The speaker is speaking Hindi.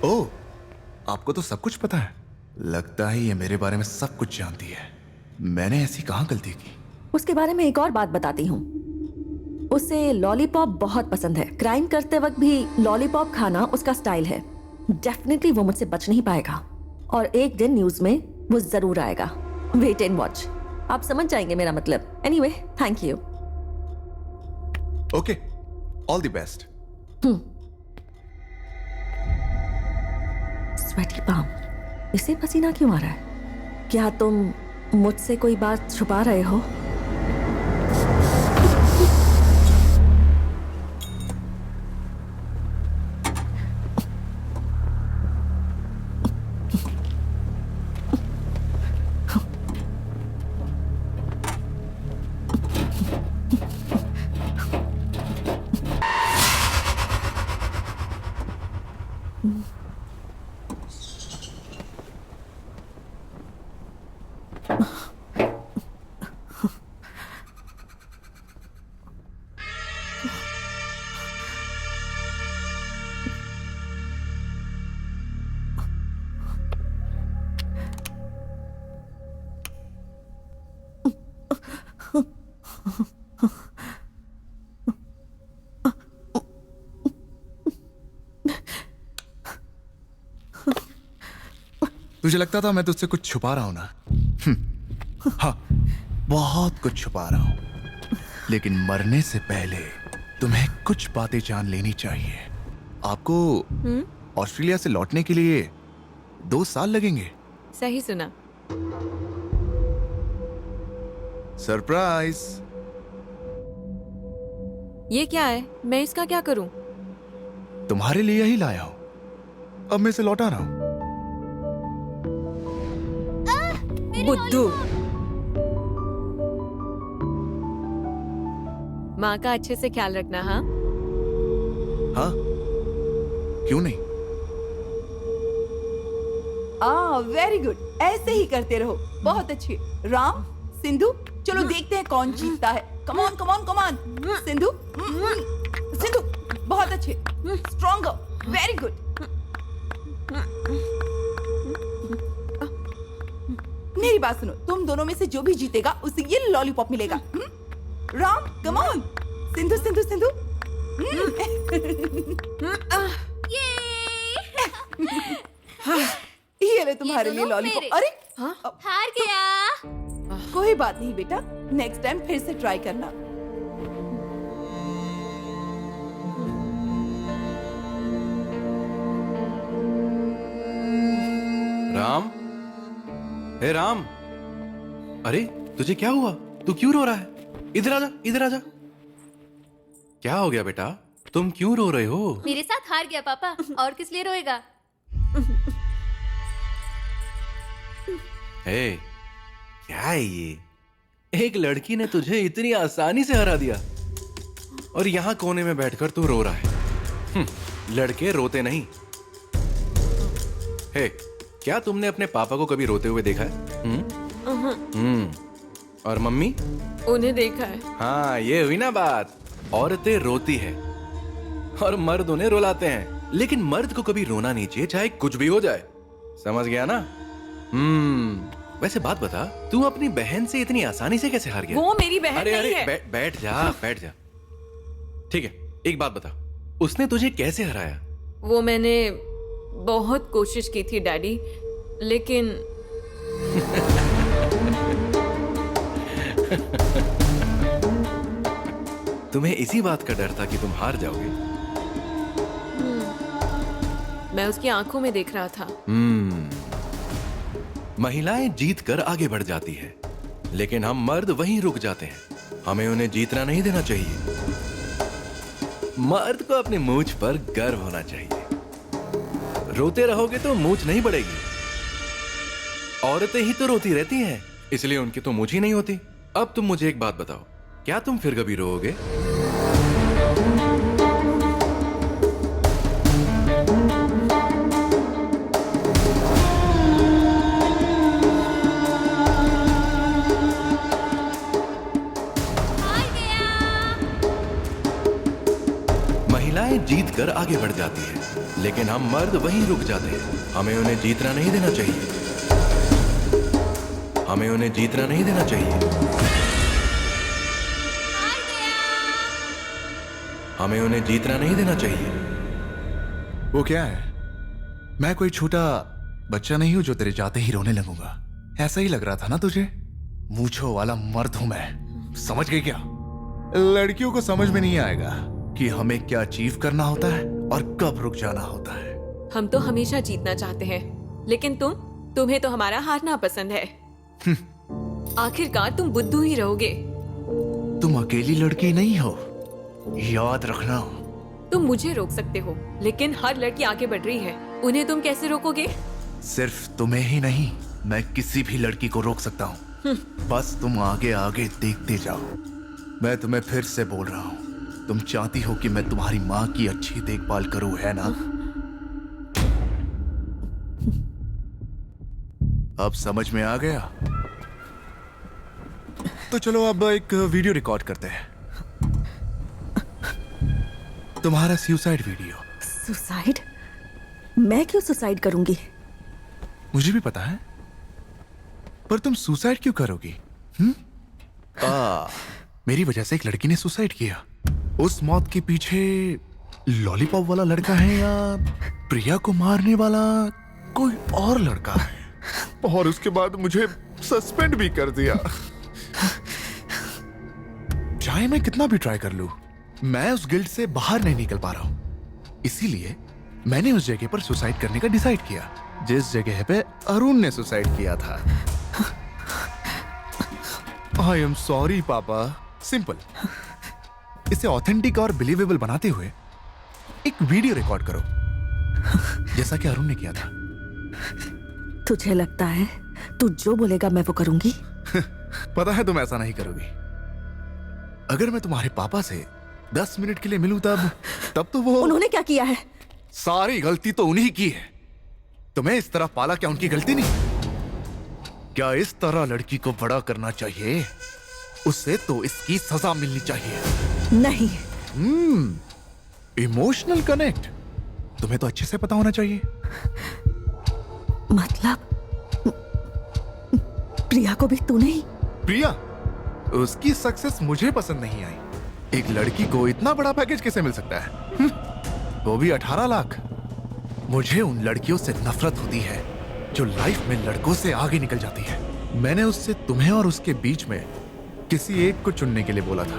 ओह, आपको तो सब कुछ पता है। लगता है ये मेरे बारे में सब कुछ जानती है। मैंने ऐसी कहाँ गलती की? उसके बारे में एक और बात बताती हूँ। उसे लॉलीपॉप बहुत पसंद है। क्राइम करते वक्त भी लॉलीपॉप खाना उसका स्टाइल है। डेफिनेटली वो मुझसे बच नहीं पाएगा और एक दिन न्यूज में वो जरूर आएगा। वेट एंड वॉच, आप समझ जाएंगे मेरा मतलब। Anyway, thank you. Okay, all the best. Sweaty palm, इसे पसीना क्यों आ रहा है? क्या तुम मुझसे कोई बात छुपा रहे हो? तुझे लगता था मैं तुझसे कुछ छुपा रहा हूं ना? हाँ, बहुत कुछ छुपा रहा हूं। लेकिन मरने से पहले तुम्हें कुछ बातें जान लेनी चाहिए। आपको ऑस्ट्रेलिया से लौटने के लिए 2 साल लगेंगे। सही सुना। सरप्राइज। ये क्या है? मैं इसका क्या करूं? तुम्हारे लिए ही लाया हूं। अब मैं इसे लौटा रहा हूं। बुद्धू। माँ का अच्छे से ख्याल रखना। हाँ हाँ, क्यों नहीं? वेरी गुड, ऐसे ही करते रहो। बहुत अच्छे। राम, सिंधु, चलो देखते हैं कौन जीतता है। Come on come on come on. Sindhu, Sindhu, बहुत अच्छे। Stronger, very good. मेरी बात सुनो, तुम दोनों में से जो भी जीतेगा उसे ये लॉलीपॉप मिलेगा। Ram, come on. सिंधु, सिंधु, सिंधु। ये ले तुम्हारे लिए लॉलीपॉप। अरे हार गया। कोई बात नहीं बेटा, नेक्स्ट टाइम फिर से ट्राई करना। राम, हे राम, अरे तुझे क्या हुआ? तू क्यों रो रहा है? इधर आजा, इधर आजा। क्या हो गया बेटा? तुम क्यों रो रहे हो? मेरे साथ हार गया पापा, और किस लिए रोएगा? हे, क्या है ये? एक लड़की ने तुझे इतनी आसानी से हरा दिया और यहाँ कोने में बैठकर तू रो रहा है। लड़के रोते नहीं। हे, क्या तुमने अपने पापा को कभी रोते हुए देखा है? और मम्मी? उन्हें देखा है। हाँ, ये हुई ना बात। औरतें रोती है और मर्द उन्हें रुलाते हैं, लेकिन मर्द को कभी रोना नहीं चाहिए, चाहे कुछ भी हो जाए। समझ गया ना? वैसे बात बता, तू अपनी बहन से इतनी आसानी से कैसे हार गया? वो मेरी बहन अरे नहीं अरे, है। बैठ जा, बैठ जा। ठीक है, एक बात बता, उसने तुझे कैसे हराया? वो मैंने बहुत कोशिश की थी डैडी, लेकिन तुम्हें इसी बात का डर था कि तुम हार जाओगे? मैं उसकी आंखों में देख रहा था। महिलाएं जीत कर आगे बढ़ जाती है, लेकिन हम मर्द वहीं रुक जाते हैं। हमें उन्हें जीतना नहीं देना चाहिए। मर्द को अपनी मूंछ पर गर्व होना चाहिए। रोते रहोगे तो मूंछ नहीं बढ़ेगी। औरतें ही तो रोती रहती हैं, इसलिए उनकी तो मूंछ ही नहीं होती। अब तुम मुझे एक बात बताओ, क्या तुम फिर कभी रोओगे? महिलाएं जीत जीत कर आगे बढ़ जाती है, लेकिन हम मर्द वहीं रुक जाते हैं। हमें उन्हें जीतना नहीं देना चाहिए। हमें उन्हें जीतना नहीं देना चाहिए। हमें उन्हें जीतना नहीं देना चाहिए। वो क्या है? मैं कोई छोटा बच्चा नहीं हूं जो तेरे जाते ही रोने लगूंगा। ऐसा ही लग रहा था ना तुझे? मूंछों वाला मर्द हूं मैं, समझ गई क्या? लड़कियों को समझ में नहीं आएगा कि हमें क्या अचीव करना होता है और कब रुक जाना होता है। हम तो हमेशा जीतना चाहते हैं, लेकिन तुम्हें तो हमारा हारना पसंद है। आखिरकार तुम बुद्धू ही रहोगे। तुम अकेली लड़की नहीं हो, याद रखना। तुम मुझे रोक सकते हो, लेकिन हर लड़की आगे बढ़ रही है, उन्हें तुम कैसे रोकोगे? सिर्फ तुम्हें ही नहीं, मैं किसी भी लड़की को रोक सकता हूँ। बस तुम आगे आगे देखते जाओ। मैं तुम्हें फिर से बोल रहा हूँ, तुम चाहती हो कि मैं तुम्हारी माँ की अच्छी देखभाल करूँ, है ना? अब समझ में आ गया? तो चलो अब एक वीडियो रिकॉर्ड करते हैं, तुम्हारा सुसाइड वीडियो। सुसाइड? मैं क्यों सुसाइड करूंगी? मुझे भी पता है, पर तुम सुसाइड क्यों करोगी? मेरी वजह से एक लड़की ने सुसाइड किया। उस मौत के पीछे लॉलीपॉप वाला लड़का है या प्रिया को मारने वाला कोई और लड़का है, और उसके बाद मुझे सस्पेंड भी कर दिया। चाहे मैं कितना भी ट्राई कर लूं, मैं उस गिल्ट से बाहर नहीं निकल पा रहा हूं। इसीलिए मैंने उस जगह पर सुसाइड करने का डिसाइड किया जिस जगह पे अरुण ने सुसाइड किया था। आई एम सॉरी पापा। सिंपल, इसे ऑथेंटिक और बिलीवेबल बनाते हुए एक वीडियो रिकॉर्ड करो, जैसा कि अरुण ने किया था। तुझे लगता है तू जो बोलेगा मैं वो करूंगी? पता है तुम ऐसा नहीं करोगी। अगर मैं तुम्हारे पापा से 10 मिनट के लिए मिलूं तब तो वो उन्होंने क्या किया है? सारी गलती तो उन्हीं की है। तुम्हें इस तरह पाला, क्या उनकी गलती नहीं? क्या इस तरह लड़की को बड़ा करना चाहिए? उसे तो इसकी सजा मिलनी चाहिए। नहीं। इमोशनल कनेक्ट तुम्हें तो अच्छे से पता होना चाहिए। मतलब प्रिया को भी तूने ही? प्रिया, उसकी सक्सेस मुझे पसंद नहीं आई। एक लड़की को इतना बड़ा पैकेज कैसे मिल सकता है? वो भी 18 लाख। मुझे उन लड़कियों से नफरत होती है जो लाइफ में लड़कों से आगे निकल जाती है। मैंने उससे तुम्हें और उसके बीच में किसी एक को चुनने के लिए बोला था।